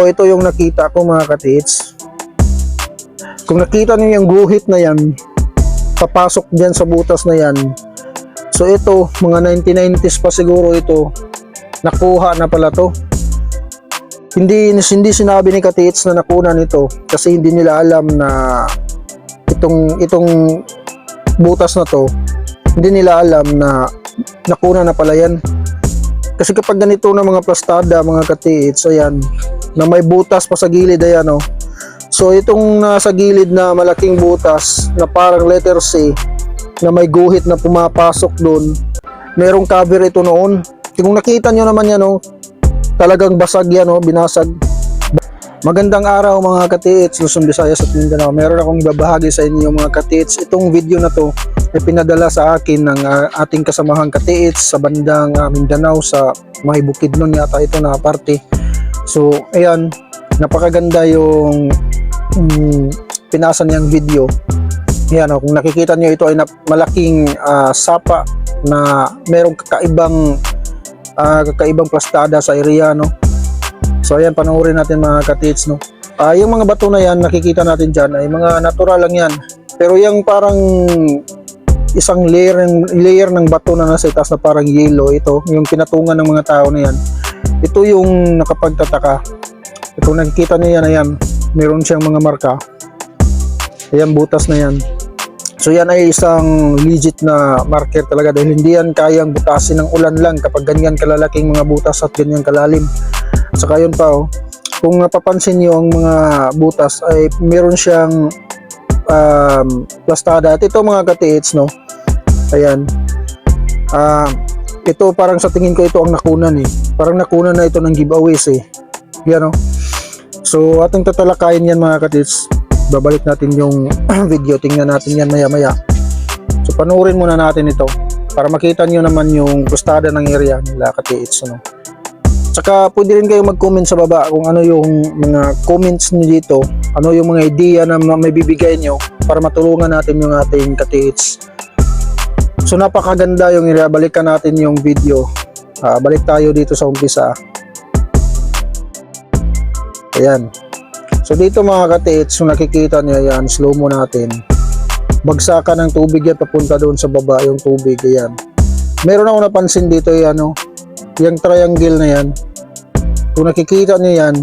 So ito yung nakita ko mga katits. Kung nakita niyo yung guhit na yan, papasok dyan sa butas na yan. So ito, mga 1990s pa siguro ito, nakuha na pala to. Hindi sinabi ni katits na nakuha nito kasi hindi nila alam na itong butas na to, hindi nila alam na nakuha na pala yan. Kasi kapag ganito na mga plastada, mga katits, ayan, na may butas pa sa gilid, ayan o. So itong nasa gilid na malaking butas na parang letter C na may guhit na pumapasok doon, merong cover ito noon. Kung nakita nyo naman yan o, talagang basag yan o, binasag. Magandang araw mga katits, Luzon, Visayas at Mindanao. Meron akong ibabahagi sa inyo mga katits. Itong video na to ay pinadala sa akin ng ating kasamahang katits sa bandang Mindanao, sa may Bukidnon yata ito na parte. So ayan, napakaganda yung pinasa niyang video. Ayan o, kung nakikita niyo, ito ay malaking sapa na merong kakaibang plastada sa area, no. So ayan, panoorin natin mga katits, no. Yung mga bato na yan nakikita natin dyan ay mga natural lang yan, pero yung parang isang layer ng bato na nasa itaas na parang yellow, ito yung pinatungan ng mga tao na yan. Ito yung nakapagtataka. Kung nakikita niyo yan, ayan, meron siyang mga marka. Ayan, butas na yan. So yan ay isang legit na marker talaga, dahil hindi yan kayang butasin ng ulan lang kapag ganyan kalalaking mga butas at ganyan kalalim. Saka yun pa oh, kung napapansin nyo ang mga butas ay meron siyang plastada. At ito mga katits, no, ayan, ito parang sa tingin ko ito ang nakunan eh. Parang nakunan na ito ng giveaways eh. Yan oh. So ating tatalakayin yan mga katits. Babalik natin yung video, tingnan natin yan maya maya. So panoorin muna natin ito para makita nyo naman yung plastada ng area nila katits, no. Saka pwede rin kayo mag-comment sa baba kung ano yung mga comments nyo dito, ano yung mga idea na may bibigay nyo para matulungan natin yung ating katits. So napakaganda yung area. Balikan natin yung video. Balik tayo dito sa umpisa. Ayan. So dito mga katits, kung nakikita nyo yan, slow mo natin. Bagsakan ng tubig yan, papunta doon sa baba yung tubig. Ayan. Meron ako napansin dito yan, no? Yung triangle na yan, kung nakikita nyo yan,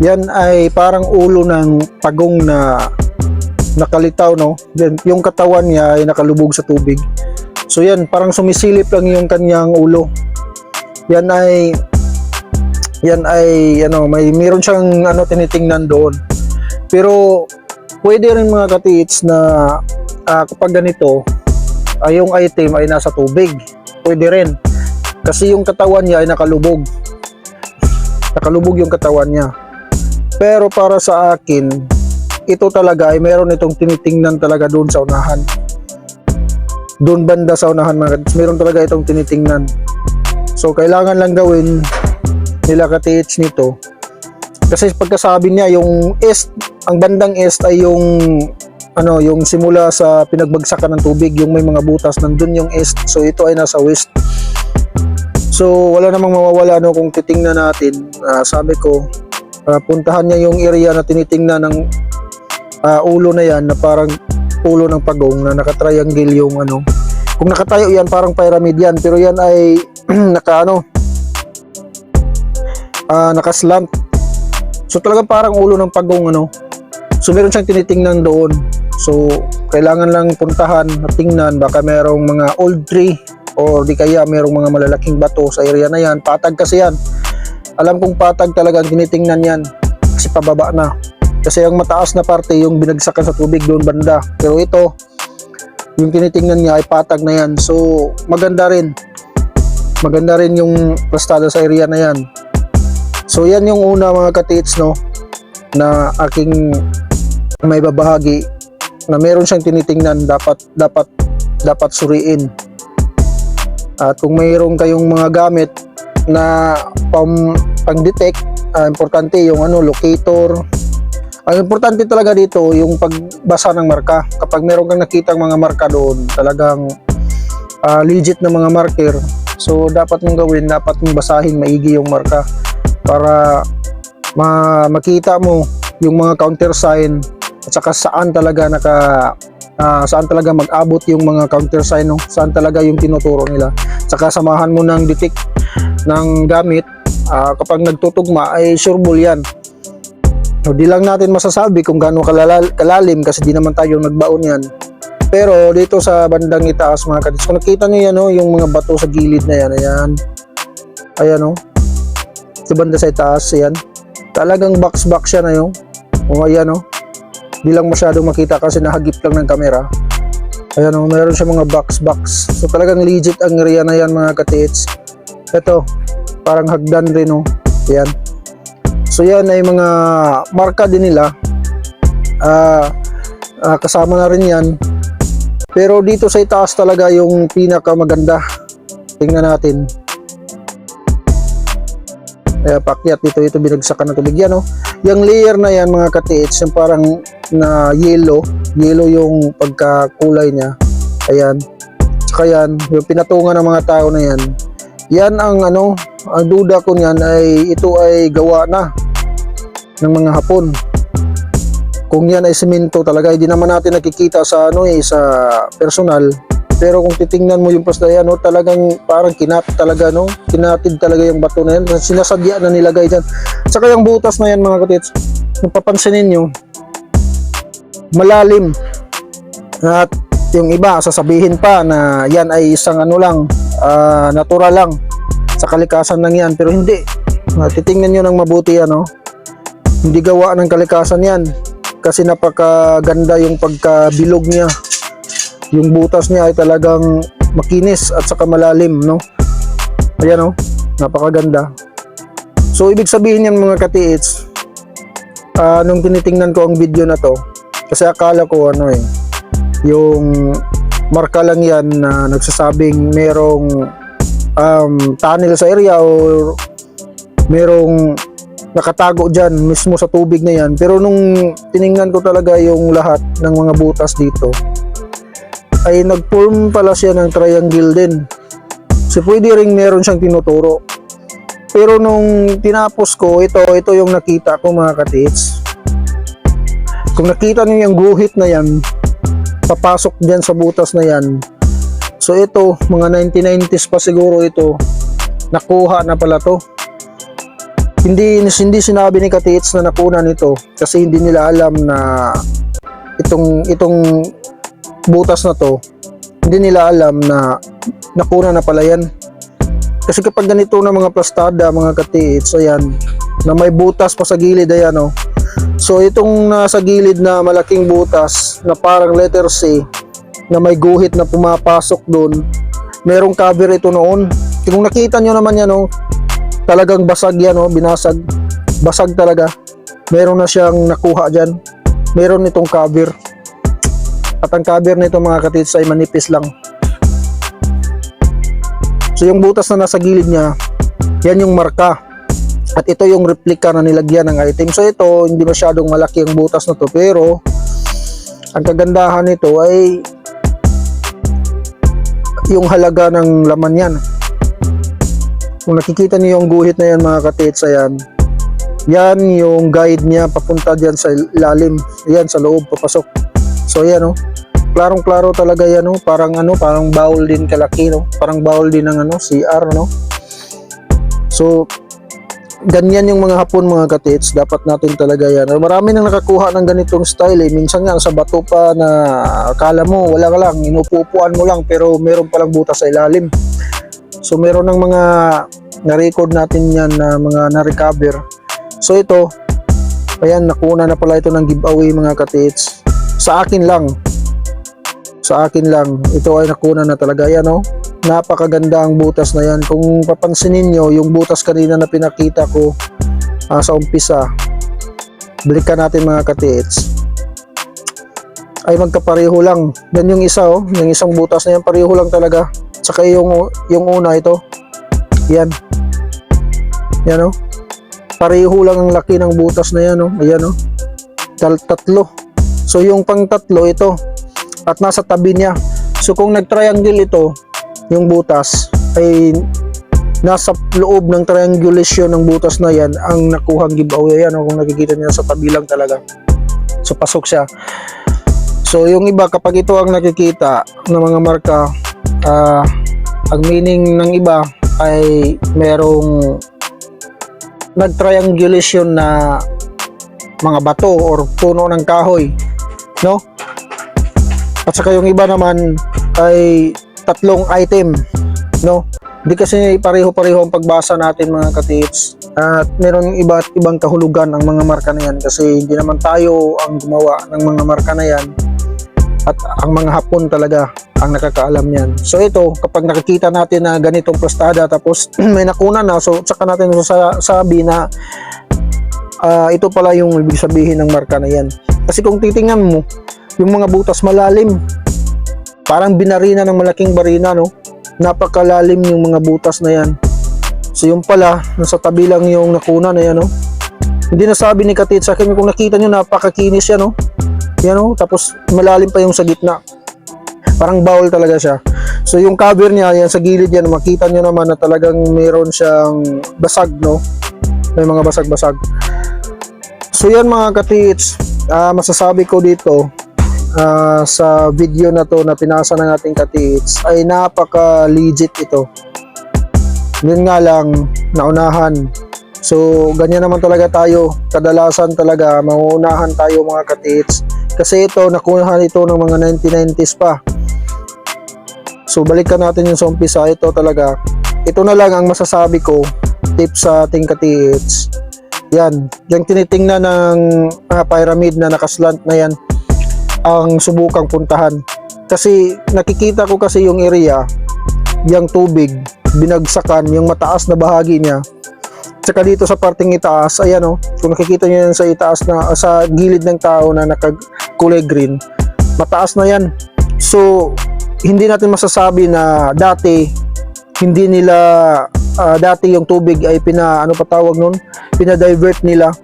yan ay parang ulo ng pagong na nakalitaw, no? Then, yung katawan niya ay nakalubog sa tubig. So yan, parang sumisilip lang yung kanyang ulo. Yan ay ano, meron siyang ano, tinitingnan doon. Pero pwede rin mga katits na kapag ganito, yung item ay nasa tubig, pwede rin. Kasi yung katawan niya ay nakalubog yung katawan niya. Pero para sa akin, ito talaga ay meron itong tinitingnan talaga doon sa unahan, doon banda sa unahan mga katits, meron talaga itong tinitingnan. So kailangan lang gawin nila katits nito, kasi pagkasabi niya yung east, ang bandang east ay yung ano, yung simula sa pinagbagsakan ng tubig, yung may mga butas, nandun yung east. So ito ay nasa west. So wala namang mawawala, no, kung titingnan natin. Sabi ko, puntahan niya yung area na tinitingnan ng ulo na yan, na parang ulo ng pagong na nakatriangle yung ano. Kung nakatayo yan, parang pyramid yan, pero yan ay nakaslant. So talagang parang ulo ng pagong ano. So meron siyang tinitingnan doon. So kailangan lang puntahan at tingnan, baka merong mga old tree o di kaya merong mga malalaking bato sa area na yan. Patag kasi yan. Alam kong patag talaga ang tinitingnan yan kasi pababa na. Kasi ang mataas na parte yung binagsakan sa tubig doon banda. Pero ito, yung tinitingnan niya ay patag na yan. So maganda rin. Maganda rin yung plastada sa area na yan. So yan yung una mga katits, no, na aking may babahagi, na meron siyang tinitingnan, dapat suriin. At kung mayroon kayong mga gamit na pang-detect, importante yung ano, locator. Ang importante talaga dito yung pagbasa ng marka. Kapag meron kang nakitang mga marka doon, talagang legit na mga marker, so dapat mong gawin, dapat mong basahin maigi yung marka para makita mo yung mga countersign at saka saan talaga saan talaga mag-abot yung mga countersign, no? Saan talaga yung tinuturo nila. Saka samahan mo ng detect ng gamit, kapag nagtutugma ay sureball yan. So, di lang natin masasabi kung gaano kalalim kasi di naman tayo nagbaon yan. Pero dito sa bandang itaas mga kadits, kung nakita nyo yan, no, yung mga bato sa gilid na yan, ayan, no, sa banda sa itaas, ayan, talagang box siya na yung, ayan, no, di lang masyadong makita kasi nahagip lang ng kamera. Ayan, no, meron siya mga box. So talagang legit ang area na yan mga kadits. Ito, parang hagdan rin, no, ayan. So yan ay mga marka din nila, kasama na rin yan. Pero dito sa itaas talaga yung pinaka maganda. Tingnan natin. Pakyat dito binagsakan ng tubig yan, no? Yung layer na yan mga katiits, yung parang na yellow yung pagkakulay niya. Ayan. Tsaka yan, yung pinatungan ng mga tao na yan. Yan ang ang duda ko niyan ay ito ay gawa na ng mga Hapon. Kung yan ay semento talaga, hindi naman natin nakikita sa sa personal. Pero kung titingnan mo yung pasta yan, talagang parang kinatid talaga, kinatid talaga yung bato na yan. Sinasadya na nilagay dyan. Saka yung butas na yan mga katits, kung papansinin nyo, malalim. At yung iba, sasabihin pa na yan ay isang natural lang. Sa kalikasan lang yan. Pero hindi. Titingnan nyo ng mabuti yan, hindi gawa ng kalikasan yan. Kasi napakaganda yung pagkabilog niya. Yung butas niya ay talagang makinis at saka malalim, no? Ayan, napakaganda. So ibig sabihin yan mga katiits, nung tinitingnan ko ang video na to, kasi akala ko yung marka lang yan na nagsasabing merong tunnel sa area or merong nakatago dyan mismo sa tubig na yan. Pero nung tiningnan ko talaga yung lahat ng mga butas dito, ay nag-form pala siya ng triangle din. So pwede ring meron siyang tinuturo. Pero nung tinapos ko, ito yung nakita ko mga katits. Kung nakita niyo yung guhit na yan, papasok dyan sa butas na yan. So ito, mga 1990s pa siguro ito, nakuha na pala to. Hindi sinabi ni Katits na nakunan nito kasi hindi nila alam na itong butas na to, hindi nila alam na nakunan na pala yan. Kasi kapag ganito na mga plastada mga Katits, ayan, na may butas pa sa gilid, ayan, so itong nasa gilid na malaking butas na parang letter C na may guhit na pumapasok doon, merong cover ito noon. Kung nakita nyo naman yan, talagang basag yan, binasag, basag talaga. Meron na siyang nakuha dyan, meron itong cover. At ang cover nito mga katits ay manipis lang. So yung butas na nasa gilid niya, yan yung marka. At ito yung replika na nilagyan ng item. So ito, hindi masyadong malaki ang butas na to, pero ang kagandahan nito ay yung halaga ng laman yan. Kung nakikita niyo yung guhit na yan mga katits, ayan, yan yung guide niya papunta dyan sa ilalim, yan sa loob papasok. So ayan, klarong-klaro talaga yan, parang parang bowl din kalaki, parang bowl din ng CR, So ganyan yung mga Hapon mga katits, dapat natin talaga yan. Marami nang nakakuha ng ganitong style, minsan nga sa bato pa na akala mo wala ka lang, inupupuan mo lang pero meron palang butas sa ilalim. So meron ng mga na-record natin yan na mga na-recover. So ito, ayan, nakuna na pala ito ng giveaway mga katits. Sa akin lang. Ito ay nakuna na talaga. Ayan, napakaganda ang butas na yan. Kung papansinin nyo, yung butas kanina na pinakita ko sa umpisa, balikan natin mga katits, ay magkapareho lang. Yan yung isa, yung isang butas na yan, pareho lang talaga. Saka yung una ito, yan, pareho lang ang laki ng butas na yan, ayan, tatlo. So yung pang tatlo ito, at nasa tabi niya. So kung nag-triangle ito, yung butas ay nasa loob ng triangulation ng butas na yan ang nakuhang giveaway. Yan, kung nakikita niyo sa tabi lang talaga. So pasok siya. So yung iba, kapag ito ang nakikita ng mga marka, ang meaning ng iba ay merong nag-triangulation na mga bato or puno ng kahoy, no? At saka yung iba naman ay tatlong item, no? Hindi kasi pareho-pareho ang pagbasa natin mga katips, at meron iba't ibang kahulugan ang mga marka na yan, kasi hindi naman tayo ang gumawa ng mga marka na yan, at ang mga Hapon talaga ang nakakaalam yan. So ito, kapag nakikita natin na ganitong plastada tapos may nakuna na, so tsaka natin sabi na ito pala yung ibig sabihin ng marka na yan. Kasi kung titingnan mo, yung mga butas malalim, parang binarina ng malaking barina, no? Napakalalim yung mga butas na yan. So yung pala, nasa tabi lang yung nakuna na yan, no? Hindi nasabi ni Katit sa akin, kung nakita nyo, napakakinis yan, no? Yan, no? Tapos malalim pa yung sa gitna. Parang bowl talaga siya. So yung cover niya, yan sa gilid yan, makita nyo naman na talagang mayroon siyang basag, no? May mga basag-basag. So yan mga Katits, masasabi ko dito, sa video na to na pinasa ng ating Katits, ay napaka legit ito. Yun nga lang, naunahan. So ganyan naman talaga tayo, kadalasan talaga mauunahan tayo mga Katits, kasi ito nakunahan ito ng mga 1990s pa. So balikan natin yung sa umpisa. Ito talaga, ito na lang ang masasabi ko, tips sa ating Katits. Yan, yung tinitingnan ng pyramid na nakaslant na yan ang subukang puntahan, kasi nakikita ko kasi yung area, yung tubig binagsakan, yung mataas na bahagi niya, tsaka dito sa parting itaas, ayan o, kung nakikita nyo yan sa itaas na sa gilid ng tao na nakakulay green, mataas na yan. So hindi natin masasabi na dati hindi nila dati yung tubig ay pinadivert nila,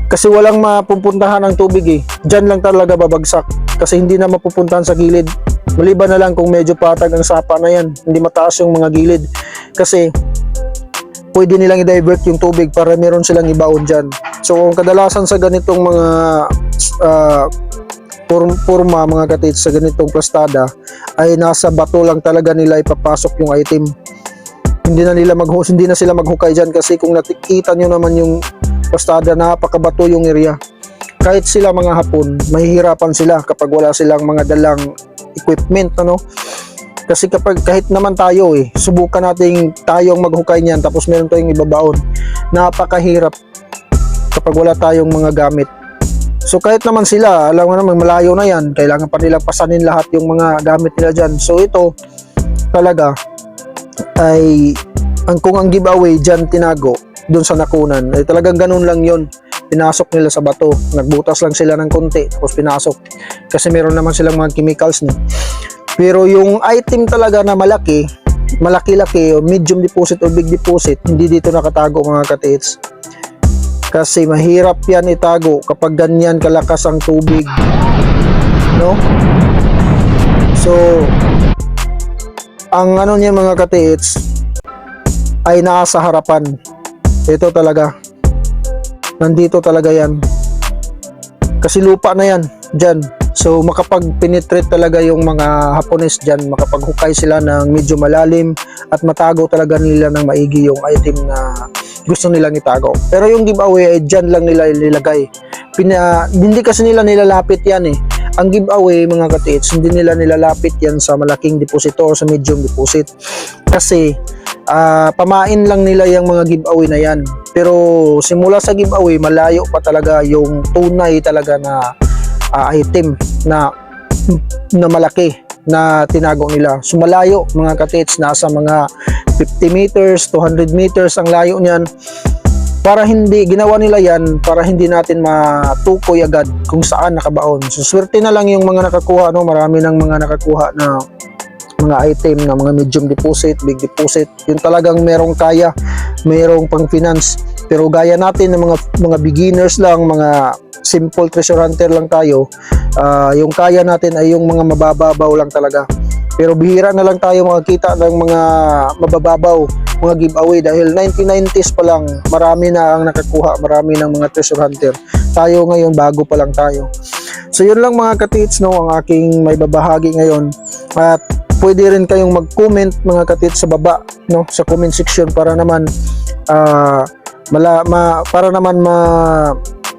kasi walang mapupuntahan ng tubig eh. Diyan lang talaga babagsak, kasi hindi na mapupuntahan sa gilid. Maliban na lang kung medyo patag ang sapa na yan, hindi mataas yung mga gilid, kasi pwede nilang i-divert yung tubig para meron silang ibaon dyan. So kadalasan sa ganitong mga forma mga Katits, sa ganitong plastada, ay nasa bato lang talaga nila ipapasok yung item. Hindi na sila maghukay dyan, kasi kung nakikita nyo naman yung plastada, napakabato yung area. Kahit sila mga Hapon, mahihirapan sila kapag wala silang mga dalang equipment, ano? Kasi kahit naman tayo subukan nating tayong maghukay niyan tapos meron tayong ibabaon, napakahirap kapag wala tayong mga gamit. So kahit naman sila, alam mo naman malayo na yan, kailangan pa nilang pasanin lahat yung mga gamit nila dyan. So ito talaga ay kung ang giveaway dyan tinago doon sa nakunan, ay talagang ganun lang yon. Pinasok nila sa bato, nagbutas lang sila ng konti tapos pinasok, kasi meron naman silang mga chemicals, no? Pero yung item talaga na malaki-laki o medium deposit o big deposit, hindi dito nakatago mga Katits, kasi mahirap yan itago kapag ganyan kalakas ang tubig, no? So ang ano niya mga Katits ay nasa harapan. Ito talaga, nandito talaga yan, kasi lupa na yan dyan. So makapag-penetrate talaga yung mga Hapones dyan, makapaghukay sila ng medyo malalim at matago talaga nila ng maigi yung item na gusto nilang itago. Pero yung giveaway ay dyan lang nila ilagay. Hindi kasi nila nilalapit yan eh. Ang giveaway mga Katits, hindi nila nilalapit yan sa malaking deposito o sa medium deposit, kasi pamain lang nila yung mga giveaway na yan. Pero simula sa giveaway, malayo pa talaga yung tunay talaga na item na malaki na tinago nila. So malayo mga Katits, nasa mga 50 meters, 200 meters ang layo niyan. Para hindi, ginawa nila yan para hindi natin matukoy agad kung saan nakabaon. So swerte na lang yung mga nakakuha, no? Marami ng mga nakakuha na mga item na mga medium deposit, big deposit, yung talagang merong kaya, merong pang finance. Pero gaya natin ng mga beginners lang, mga simple treasure hunter lang tayo, yung kaya natin ay yung mga mabababaw lang talaga. Pero bihira na lang tayo makakita ng mga mabababaw mga giveaway dahil 1990s pa lang marami na ang nakakuha, marami ng mga treasure hunter. Tayo ngayon bago pa lang tayo. So yun lang mga katits, no, ang aking may babahagi ngayon. At pwede rin kayong mag-comment mga katits sa baba, no, sa comment section para naman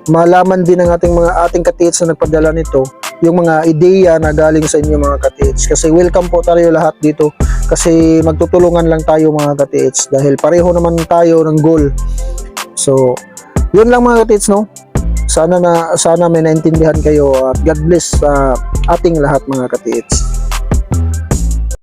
malaman din ng ating katits na nagpadala nito yung mga ideya na galing sa inyo mga katits. Kasi welcome po tayo lahat dito kasi magtutulungan lang tayo mga katits dahil pareho naman tayo ng goal. So yun lang mga katits, no. Sana may naintindihan kayo at God bless sa ating lahat mga katits.